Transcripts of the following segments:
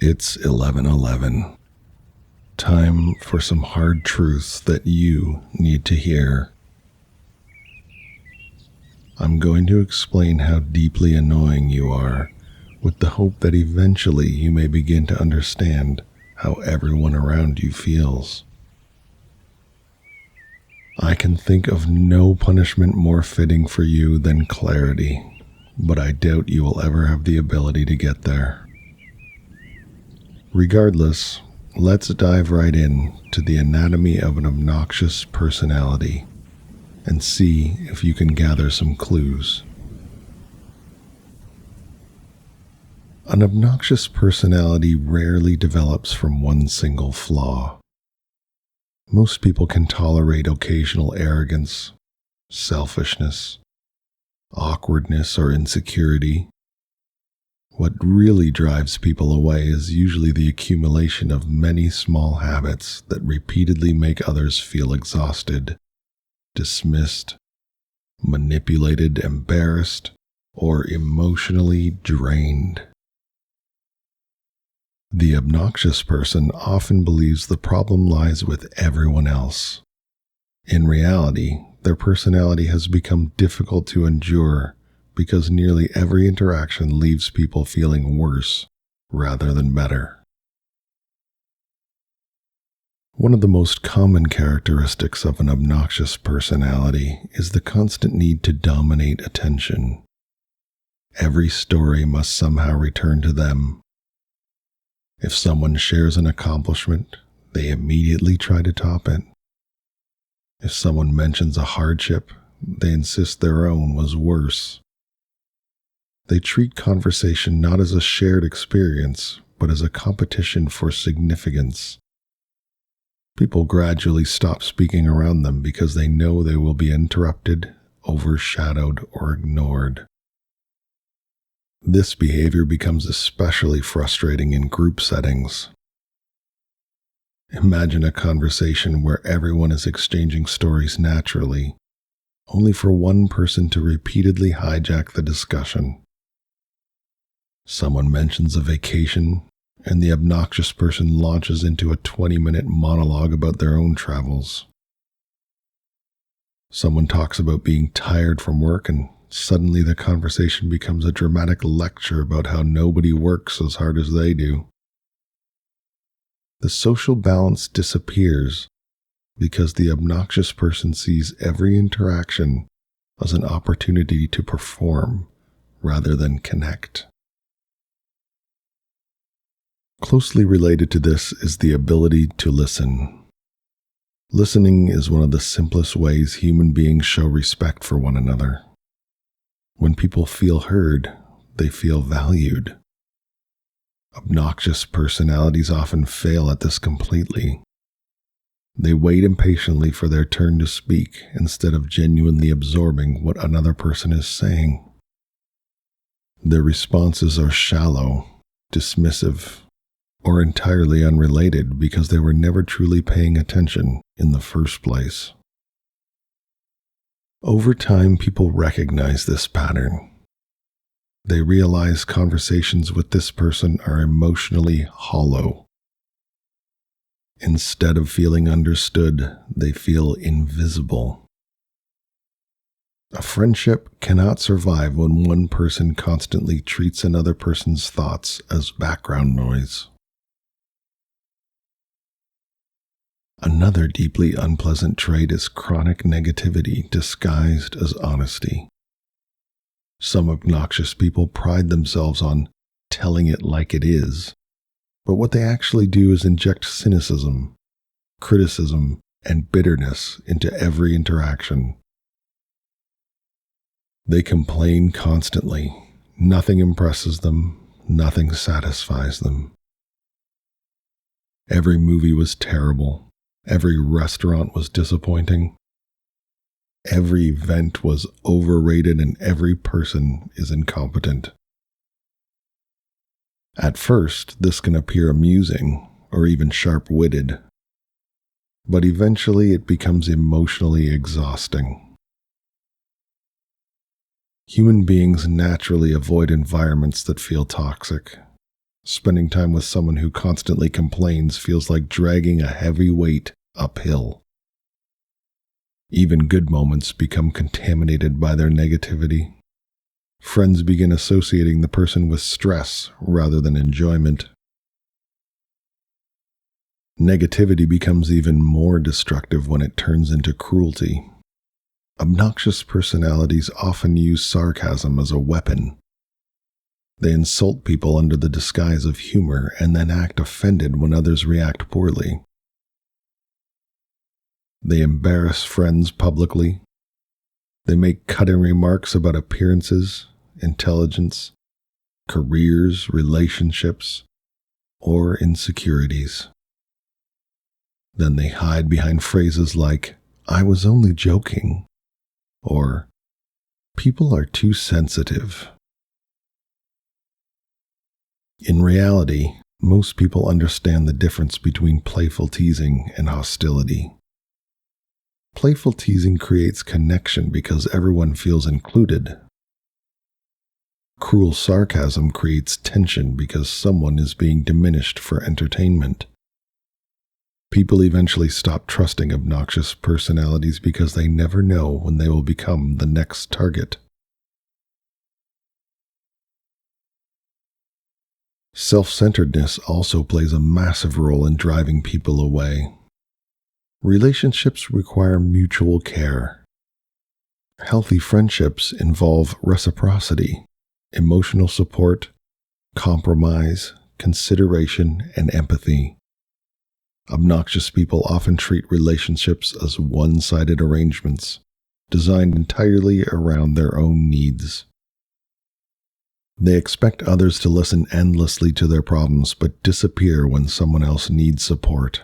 It's 11:11. Time for some hard truths that you need to hear. I'm going to explain how deeply annoying you are, with the hope that eventually you may begin to understand how everyone around you feels. I can think of no punishment more fitting for you than clarity, but I doubt you will ever have the ability to get there. Regardless, let's dive right in to the anatomy of an obnoxious personality and see if you can gather some clues. An obnoxious personality rarely develops from one single flaw. Most people can tolerate occasional arrogance, selfishness, awkwardness, or insecurity. What really drives people away is usually the accumulation of many small habits that repeatedly make others feel exhausted, dismissed, manipulated, embarrassed, or emotionally drained. The obnoxious person often believes the problem lies with everyone else. In reality, their personality has become difficult to endure because nearly every interaction leaves people feeling worse rather than better. One of the most common characteristics of an obnoxious personality is the constant need to dominate attention. Every story must somehow return to them. If someone shares an accomplishment, they immediately try to top it. If someone mentions a hardship, they insist their own was worse. They treat conversation not as a shared experience, but as a competition for significance. People gradually stop speaking around them because they know they will be interrupted, overshadowed, or ignored. This behavior becomes especially frustrating in group settings. Imagine a conversation where everyone is exchanging stories naturally, only for one person to repeatedly hijack the discussion. Someone mentions a vacation, and the obnoxious person launches into a 20-minute monologue about their own travels. Someone talks about being tired from work, and suddenly the conversation becomes a dramatic lecture about how nobody works as hard as they do. The social balance disappears because the obnoxious person sees every interaction as an opportunity to perform rather than connect. Closely related to this is the ability to listen. Listening is one of the simplest ways human beings show respect for one another. When people feel heard, they feel valued. Obnoxious personalities often fail at this completely. They wait impatiently for their turn to speak instead of genuinely absorbing what another person is saying. Their responses are shallow, dismissive, or entirely unrelated because they were never truly paying attention in the first place. Over time, people recognize this pattern. They realize conversations with this person are emotionally hollow. Instead of feeling understood, they feel invisible. A friendship cannot survive when one person constantly treats another person's thoughts as background noise. Another deeply unpleasant trait is chronic negativity disguised as honesty. Some obnoxious people pride themselves on telling it like it is, but what they actually do is inject cynicism, criticism, and bitterness into every interaction. They complain constantly. Nothing impresses them, nothing satisfies them. Every movie was terrible. Every restaurant was disappointing. Every event was overrated and every person is incompetent. At first, this can appear amusing or even sharp-witted, but eventually it becomes emotionally exhausting. Human beings naturally avoid environments that feel toxic, Spending time with someone who constantly complains feels like dragging a heavy weight uphill. Even good moments become contaminated by their negativity. Friends begin associating the person with stress rather than enjoyment. Negativity becomes even more destructive when it turns into cruelty. Obnoxious personalities often use sarcasm as a weapon. They insult people under the disguise of humor and then act offended when others react poorly. They embarrass friends publicly. They make cutting remarks about appearances, intelligence, careers, relationships, or insecurities. Then they hide behind phrases like, "I was only joking," or "people are too sensitive." In reality, most people understand the difference between playful teasing and hostility. Playful teasing creates connection because everyone feels included. Cruel sarcasm creates tension because someone is being diminished for entertainment. People eventually stop trusting obnoxious personalities because they never know when they will become the next target. Self-centeredness also plays a massive role in driving people away. Relationships require mutual care. Healthy friendships involve reciprocity, emotional support, compromise, consideration, and empathy. Obnoxious people often treat relationships as one-sided arrangements, designed entirely around their own needs. They expect others to listen endlessly to their problems but disappear when someone else needs support.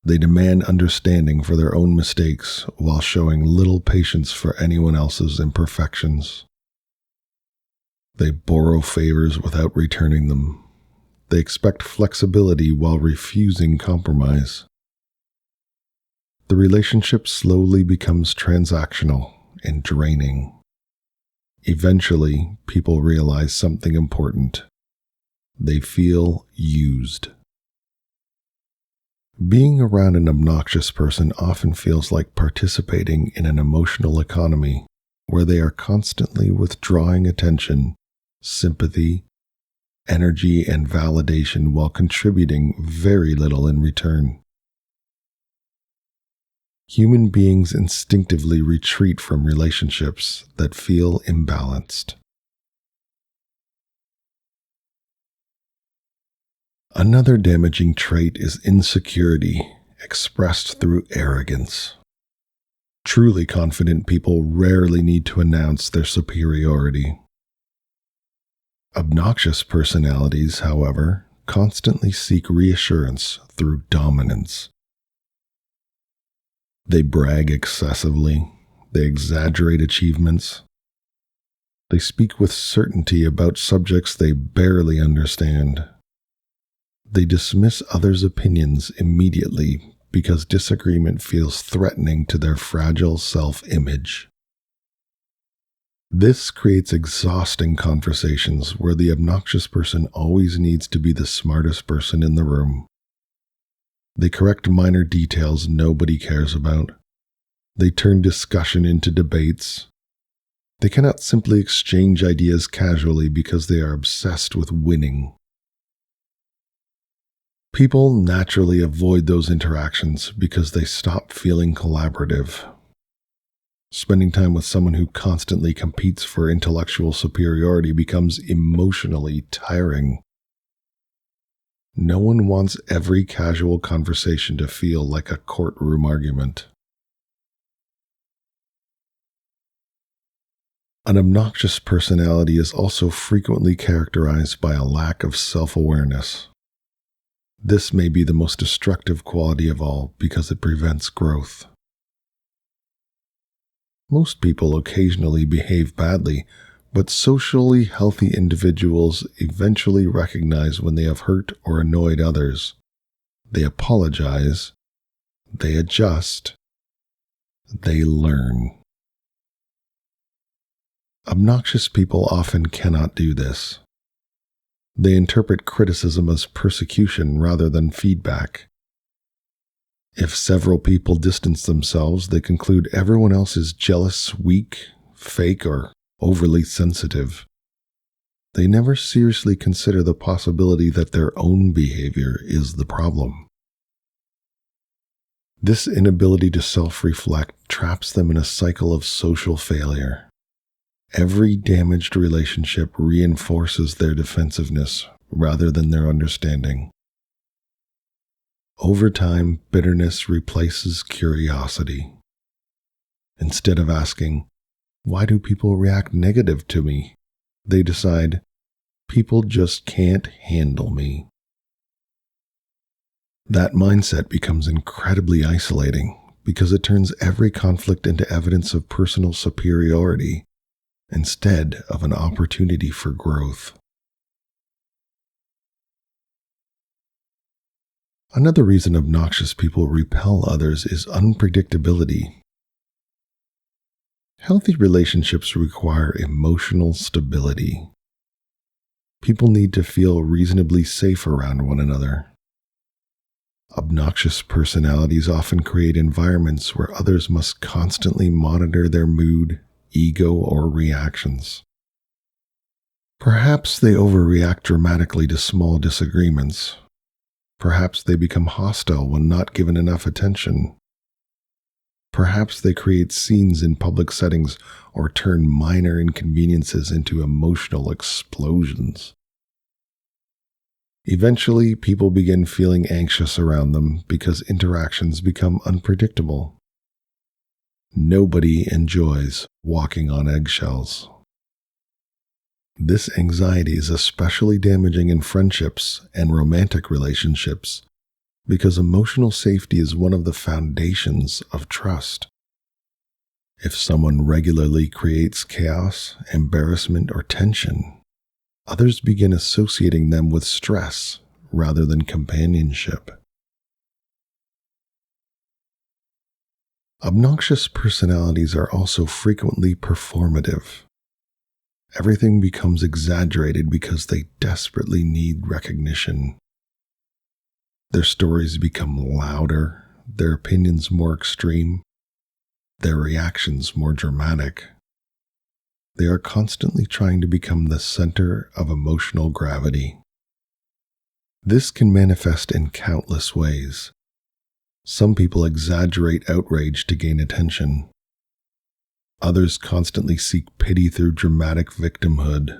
They demand understanding for their own mistakes while showing little patience for anyone else's imperfections. They borrow favors without returning them. They expect flexibility while refusing compromise. The relationship slowly becomes transactional and draining. Eventually, people realize something important. They feel used. Being around an obnoxious person often feels like participating in an emotional economy where they are constantly withdrawing attention, sympathy, energy, and validation while contributing very little in return. Human beings instinctively retreat from relationships that feel imbalanced. Another damaging trait is insecurity, expressed through arrogance. Truly confident people rarely need to announce their superiority. Obnoxious personalities, however, constantly seek reassurance through dominance. They brag excessively, they exaggerate achievements, they speak with certainty about subjects they barely understand. They dismiss others' opinions immediately because disagreement feels threatening to their fragile self-image. This creates exhausting conversations where the obnoxious person always needs to be the smartest person in the room. They correct minor details nobody cares about. They turn discussion into debates. They cannot simply exchange ideas casually because they are obsessed with winning. People naturally avoid those interactions because they stop feeling collaborative. Spending time with someone who constantly competes for intellectual superiority becomes emotionally tiring. No one wants every casual conversation to feel like a courtroom argument. An obnoxious personality is also frequently characterized by a lack of self-awareness. This may be the most destructive quality of all because it prevents growth. Most people occasionally behave badly, but socially healthy individuals eventually recognize when they have hurt or annoyed others. They apologize, they adjust, they learn. Obnoxious people often cannot do this. They interpret criticism as persecution rather than feedback. If several people distance themselves, they conclude everyone else is jealous, weak, fake, or overly sensitive. They never seriously consider the possibility that their own behavior is the problem. This inability to self-reflect traps them in a cycle of social failure. Every damaged relationship reinforces their defensiveness rather than their understanding. Over time, bitterness replaces curiosity. Instead of asking, "Why do people react negative to me?" they decide, "People just can't handle me." That mindset becomes incredibly isolating because it turns every conflict into evidence of personal superiority instead of an opportunity for growth. Another reason obnoxious people repel others is unpredictability. Healthy relationships require emotional stability. People need to feel reasonably safe around one another. Obnoxious personalities often create environments where others must constantly monitor their mood, ego, or reactions. Perhaps they overreact dramatically to small disagreements. Perhaps they become hostile when not given enough attention. Perhaps they create scenes in public settings or turn minor inconveniences into emotional explosions. Eventually, people begin feeling anxious around them because interactions become unpredictable. Nobody enjoys walking on eggshells. This anxiety is especially damaging in friendships and romantic relationships because emotional safety is one of the foundations of trust. If someone regularly creates chaos, embarrassment, or tension, others begin associating them with stress rather than companionship. Obnoxious personalities are also frequently performative. Everything becomes exaggerated because they desperately need recognition. Their stories become louder, their opinions more extreme, their reactions more dramatic. They are constantly trying to become the center of emotional gravity. This can manifest in countless ways. Some people exaggerate outrage to gain attention. Others constantly seek pity through dramatic victimhood.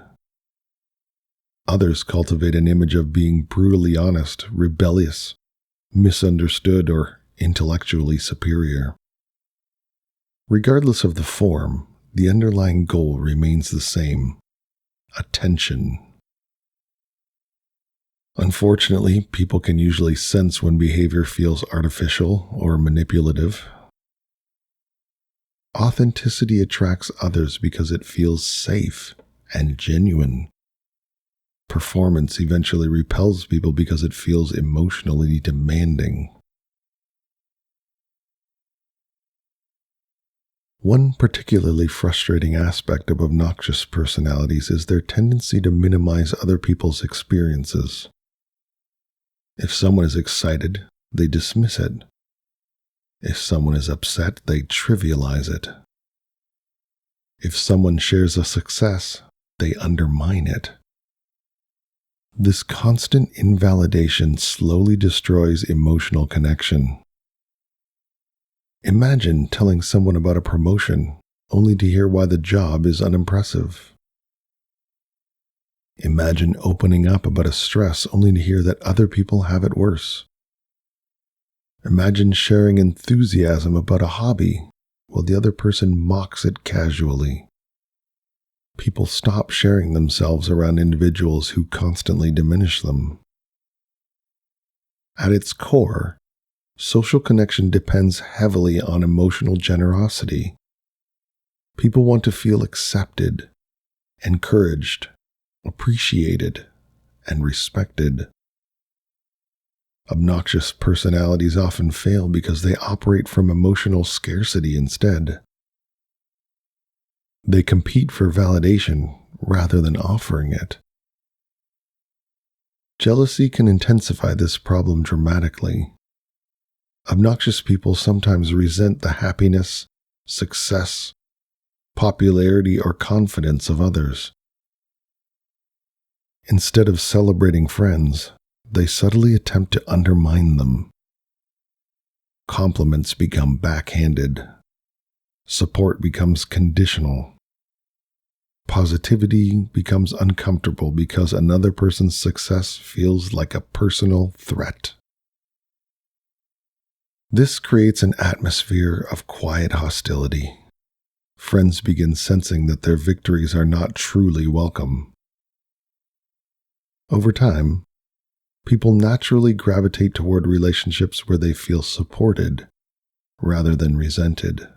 Others cultivate an image of being brutally honest, rebellious, misunderstood, or intellectually superior. Regardless of the form, the underlying goal remains the same: attention. Unfortunately, people can usually sense when behavior feels artificial or manipulative. Authenticity attracts others because it feels safe and genuine. Performance eventually repels people because it feels emotionally demanding. One particularly frustrating aspect of obnoxious personalities is their tendency to minimize other people's experiences. If someone is excited, they dismiss it. If someone is upset, they trivialize it. If someone shares a success, they undermine it. This constant invalidation slowly destroys emotional connection. Imagine telling someone about a promotion only to hear why the job is unimpressive. Imagine opening up about a stress only to hear that other people have it worse. Imagine sharing enthusiasm about a hobby while the other person mocks it casually. People stop sharing themselves around individuals who constantly diminish them. At its core, social connection depends heavily on emotional generosity. People want to feel accepted, encouraged, appreciated, and respected. Obnoxious personalities often fail because they operate from emotional scarcity instead. They compete for validation rather than offering it. Jealousy can intensify this problem dramatically. Obnoxious people sometimes resent the happiness, success, popularity, or confidence of others. Instead of celebrating friends, they subtly attempt to undermine them. Compliments become backhanded. Support becomes conditional. Positivity becomes uncomfortable because another person's success feels like a personal threat. This creates an atmosphere of quiet hostility. Friends begin sensing that their victories are not truly welcome. Over time, people naturally gravitate toward relationships where they feel supported rather than resented.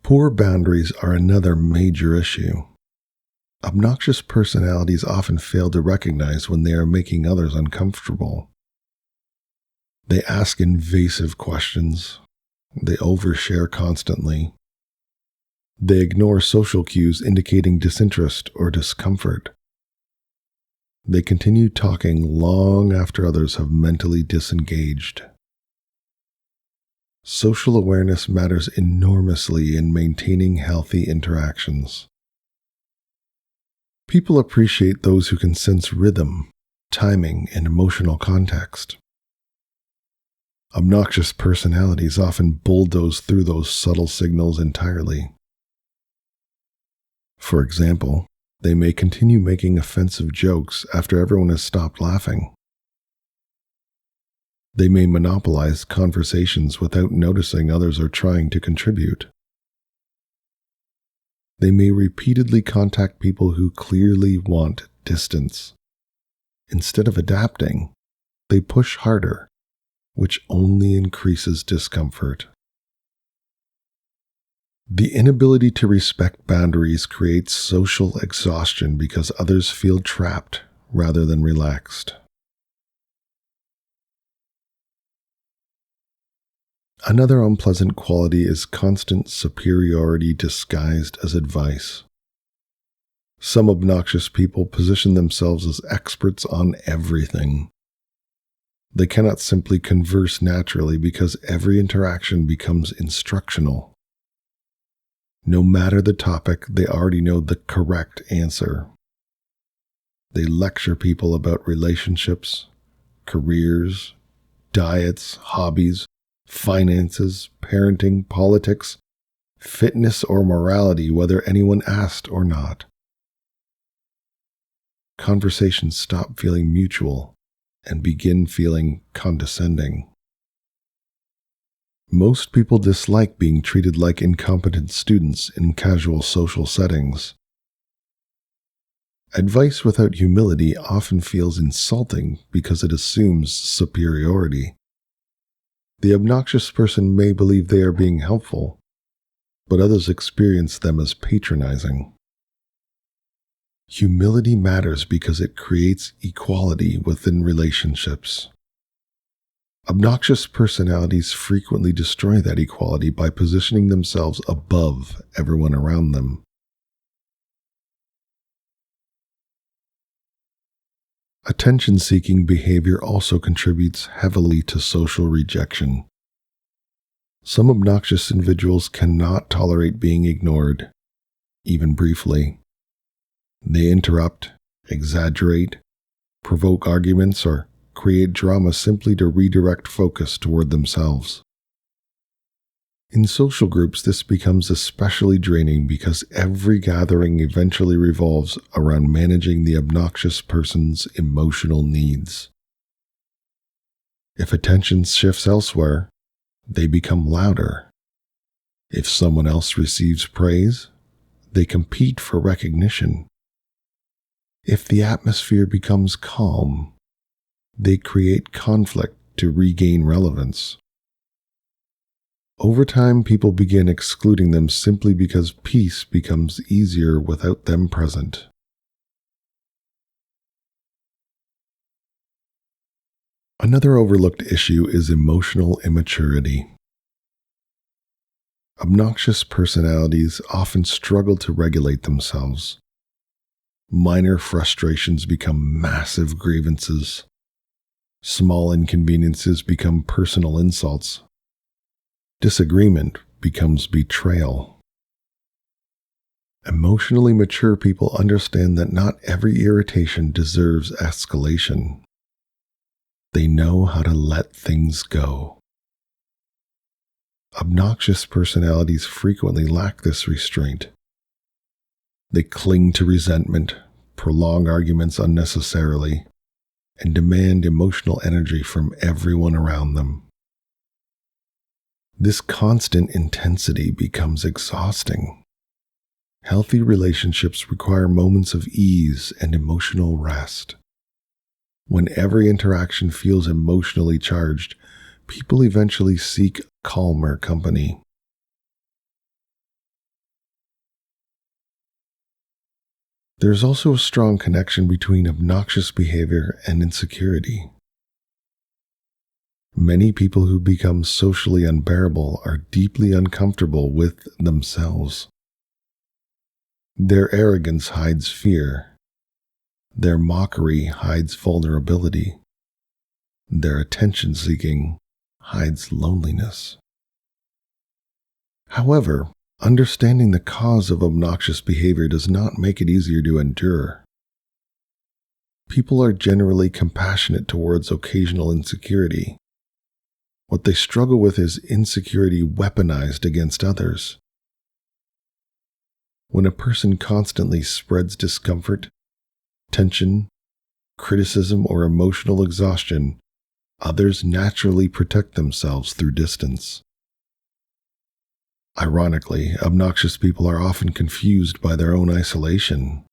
Poor boundaries are another major issue. Obnoxious personalities often fail to recognize when they are making others uncomfortable. They ask invasive questions. They overshare constantly. They ignore social cues indicating disinterest or discomfort. They continue talking long after others have mentally disengaged. Social awareness matters enormously in maintaining healthy interactions. People appreciate those who can sense rhythm, timing, and emotional context. Obnoxious personalities often bulldoze through those subtle signals entirely. For example, they may continue making offensive jokes after everyone has stopped laughing. They may monopolize conversations without noticing others are trying to contribute. They may repeatedly contact people who clearly want distance. Instead of adapting, they push harder, which only increases discomfort. The inability to respect boundaries creates social exhaustion because others feel trapped rather than relaxed. Another unpleasant quality is constant superiority disguised as advice. Some obnoxious people position themselves as experts on everything. They cannot simply converse naturally because every interaction becomes instructional. No matter the topic, they already know the correct answer. They lecture people about relationships, careers, diets, hobbies, finances, parenting, politics, fitness, or morality, whether anyone asked or not. Conversations stop feeling mutual and begin feeling condescending. Most people dislike being treated like incompetent students in casual social settings. Advice without humility often feels insulting because it assumes superiority. The obnoxious person may believe they are being helpful, but others experience them as patronizing. Humility matters because it creates equality within relationships. Obnoxious personalities frequently destroy that equality by positioning themselves above everyone around them. Attention-seeking behavior also contributes heavily to social rejection. Some obnoxious individuals cannot tolerate being ignored, even briefly. They interrupt, exaggerate, provoke arguments, or create drama simply to redirect focus toward themselves. In social groups, this becomes especially draining because every gathering eventually revolves around managing the obnoxious person's emotional needs. If attention shifts elsewhere, they become louder. If someone else receives praise, they compete for recognition. If the atmosphere becomes calm, they create conflict to regain relevance. Over time, people begin excluding them simply because peace becomes easier without them present. Another overlooked issue is emotional immaturity. Obnoxious personalities often struggle to regulate themselves. Minor frustrations become massive grievances. Small inconveniences become personal insults. Disagreement becomes betrayal. Emotionally mature people understand that not every irritation deserves escalation. They know how to let things go. Obnoxious personalities frequently lack this restraint. They cling to resentment, prolong arguments unnecessarily, and demand emotional energy from everyone around them. This constant intensity becomes exhausting. Healthy relationships require moments of ease and emotional rest. When every interaction feels emotionally charged, people eventually seek calmer company. There's also a strong connection between obnoxious behavior and insecurity. Many people who become socially unbearable are deeply uncomfortable with themselves. Their arrogance hides fear. Their mockery hides vulnerability. Their attention-seeking hides loneliness. However, understanding the cause of obnoxious behavior does not make it easier to endure. People are generally compassionate towards occasional insecurity. What they struggle with is insecurity weaponized against others. When a person constantly spreads discomfort, tension, criticism, or emotional exhaustion, others naturally protect themselves through distance. Ironically, obnoxious people are often confused by their own isolation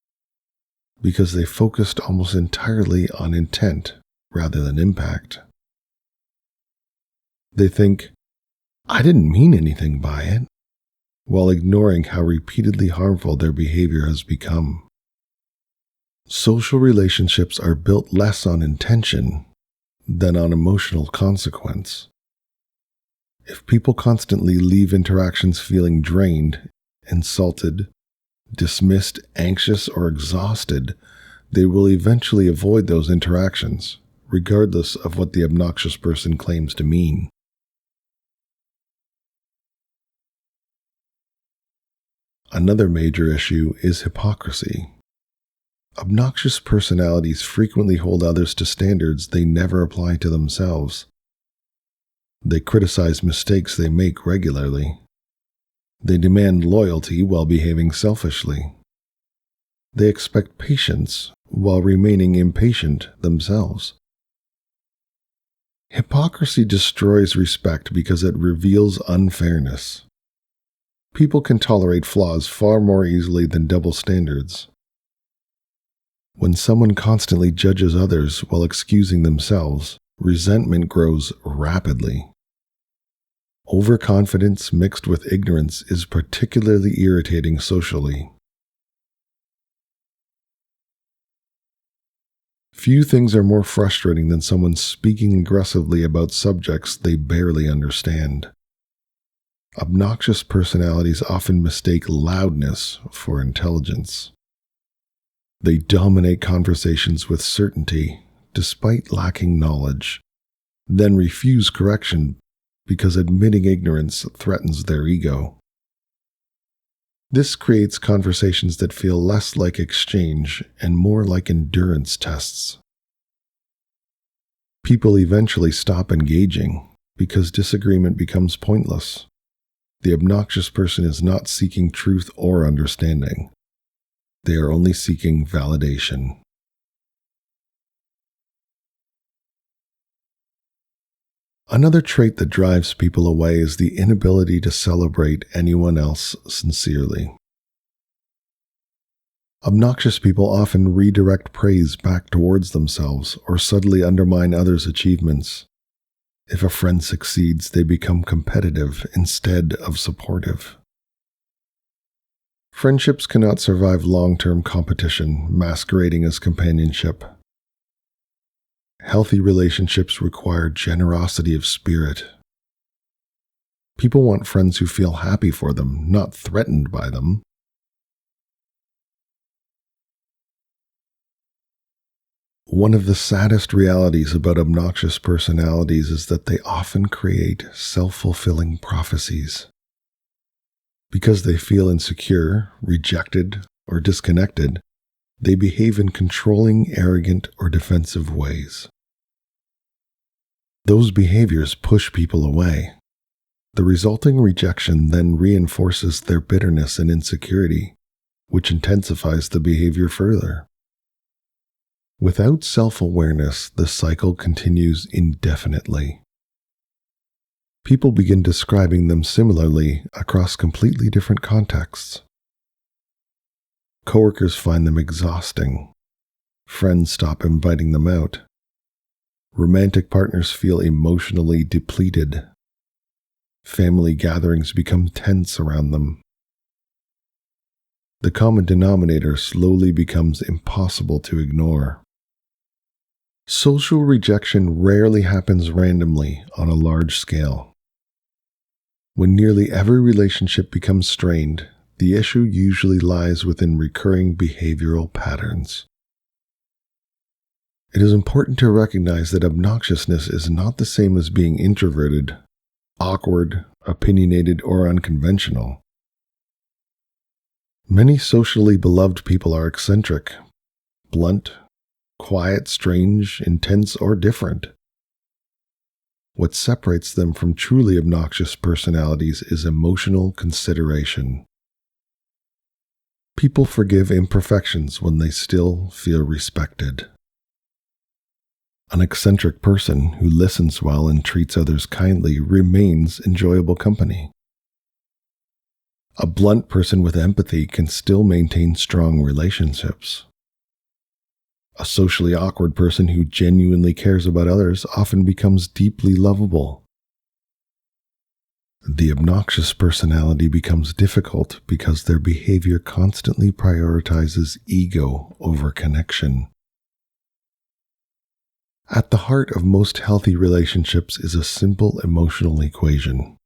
because they focused almost entirely on intent rather than impact. They think, "I didn't mean anything by it," while ignoring how repeatedly harmful their behavior has become. Social relationships are built less on intention than on emotional consequence. If people constantly leave interactions feeling drained, insulted, dismissed, anxious, or exhausted, they will eventually avoid those interactions, regardless of what the obnoxious person claims to mean. Another major issue is hypocrisy. Obnoxious personalities frequently hold others to standards they never apply to themselves. They criticize mistakes they make regularly. They demand loyalty while behaving selfishly. They expect patience while remaining impatient themselves. Hypocrisy destroys respect because it reveals unfairness. People can tolerate flaws far more easily than double standards. When someone constantly judges others while excusing themselves, resentment grows rapidly. Overconfidence mixed with ignorance is particularly irritating socially. Few things are more frustrating than someone speaking aggressively about subjects they barely understand. Obnoxious personalities often mistake loudness for intelligence. They dominate conversations with certainty, despite lacking knowledge, then refuse correction because admitting ignorance threatens their ego. This creates conversations that feel less like exchange and more like endurance tests. People eventually stop engaging because disagreement becomes pointless. The obnoxious person is not seeking truth or understanding. They are only seeking validation. Another trait that drives people away is the inability to celebrate anyone else sincerely. Obnoxious people often redirect praise back towards themselves or subtly undermine others' achievements. If a friend succeeds, they become competitive instead of supportive. Friendships cannot survive long-term competition masquerading as companionship. Healthy relationships require generosity of spirit. People want friends who feel happy for them, not threatened by them. One of the saddest realities about obnoxious personalities is that they often create self-fulfilling prophecies. Because they feel insecure, rejected, or disconnected, they behave in controlling, arrogant, or defensive ways. Those behaviors push people away. The resulting rejection then reinforces their bitterness and insecurity, which intensifies the behavior further. Without self-awareness, the cycle continues indefinitely. People begin describing them similarly across completely different contexts. Coworkers find them exhausting. Friends stop inviting them out. Romantic partners feel emotionally depleted. Family gatherings become tense around them. The common denominator slowly becomes impossible to ignore. Social rejection rarely happens randomly on a large scale. When nearly every relationship becomes strained, the issue usually lies within recurring behavioral patterns. It is important to recognize that obnoxiousness is not the same as being introverted, awkward, opinionated, or unconventional. Many socially beloved people are eccentric, blunt, quiet, strange, intense, or different. What separates them from truly obnoxious personalities is emotional consideration. People forgive imperfections when they still feel respected. An eccentric person who listens well and treats others kindly remains enjoyable company. A blunt person with empathy can still maintain strong relationships. A socially awkward person who genuinely cares about others often becomes deeply lovable. The obnoxious personality becomes difficult because their behavior constantly prioritizes ego over connection. At the heart of most healthy relationships is a simple emotional equation.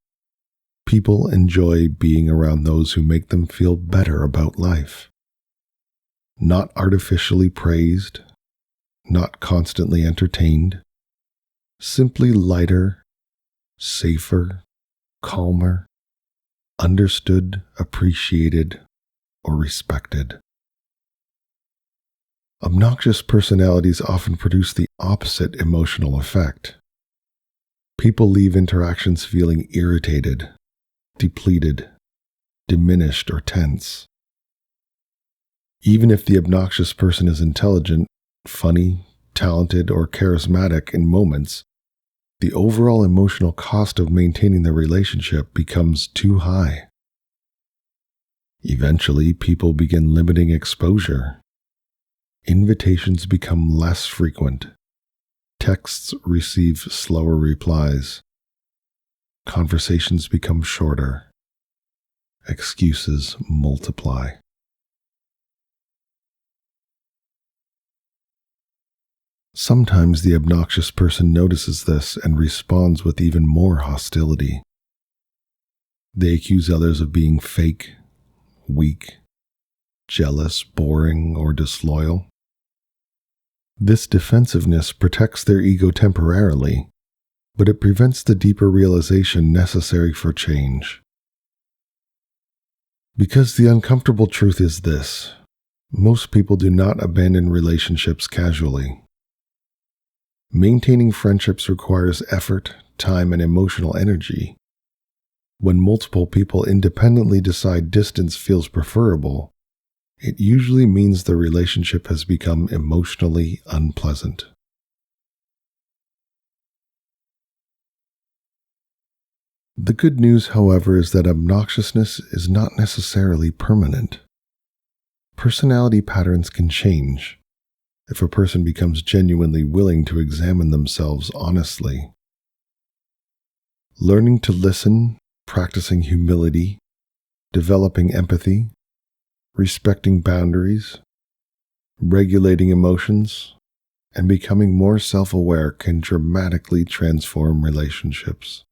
People enjoy being around those who make them feel better about life. Not artificially praised, not constantly entertained, simply lighter, safer, calmer, understood, appreciated, or respected. Obnoxious personalities often produce the opposite emotional effect. People leave interactions feeling irritated, depleted, diminished, or tense. Even if the obnoxious person is intelligent, funny, talented, or charismatic in moments, the overall emotional cost of maintaining the relationship becomes too high. Eventually, people begin limiting exposure. Invitations become less frequent. Texts receive slower replies. Conversations become shorter. Excuses multiply. Sometimes the obnoxious person notices this and responds with even more hostility. They accuse others of being fake, weak, jealous, boring, or disloyal. This defensiveness protects their ego temporarily, but it prevents the deeper realization necessary for change. Because the uncomfortable truth is this: most people do not abandon relationships casually. Maintaining friendships requires effort, time, and emotional energy. When multiple people independently decide distance feels preferable, it usually means the relationship has become emotionally unpleasant. The good news, however, is that obnoxiousness is not necessarily permanent. Personality patterns can change if a person becomes genuinely willing to examine themselves honestly. Learning to listen, practicing humility, developing empathy, respecting boundaries, regulating emotions, and becoming more self-aware can dramatically transform relationships.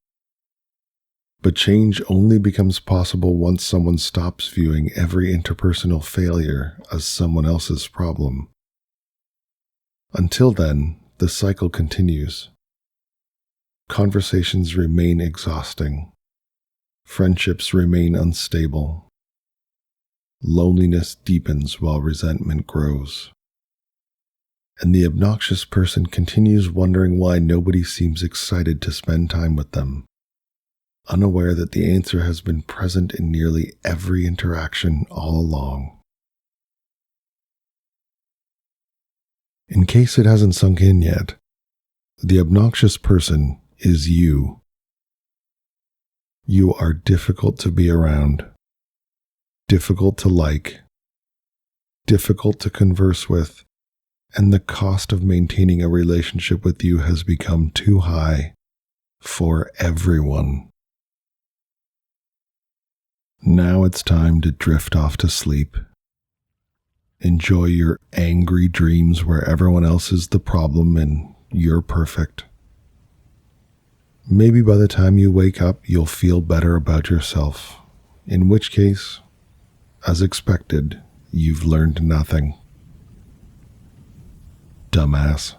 But change only becomes possible once someone stops viewing every interpersonal failure as someone else's problem. Until then, the cycle continues. Conversations remain exhausting. Friendships remain unstable. Loneliness deepens while resentment grows. And the obnoxious person continues wondering why nobody seems excited to spend time with them, unaware that the answer has been present in nearly every interaction all along. In case it hasn't sunk in yet, the obnoxious person is you. You are difficult to be around, difficult to like, difficult to converse with, and the cost of maintaining a relationship with you has become too high for everyone. Now it's time to drift off to sleep. Enjoy your angry dreams where everyone else is the problem and you're perfect. Maybe by the time you wake up, you'll feel better about yourself, in which case, as expected, you've learned nothing. Dumbass.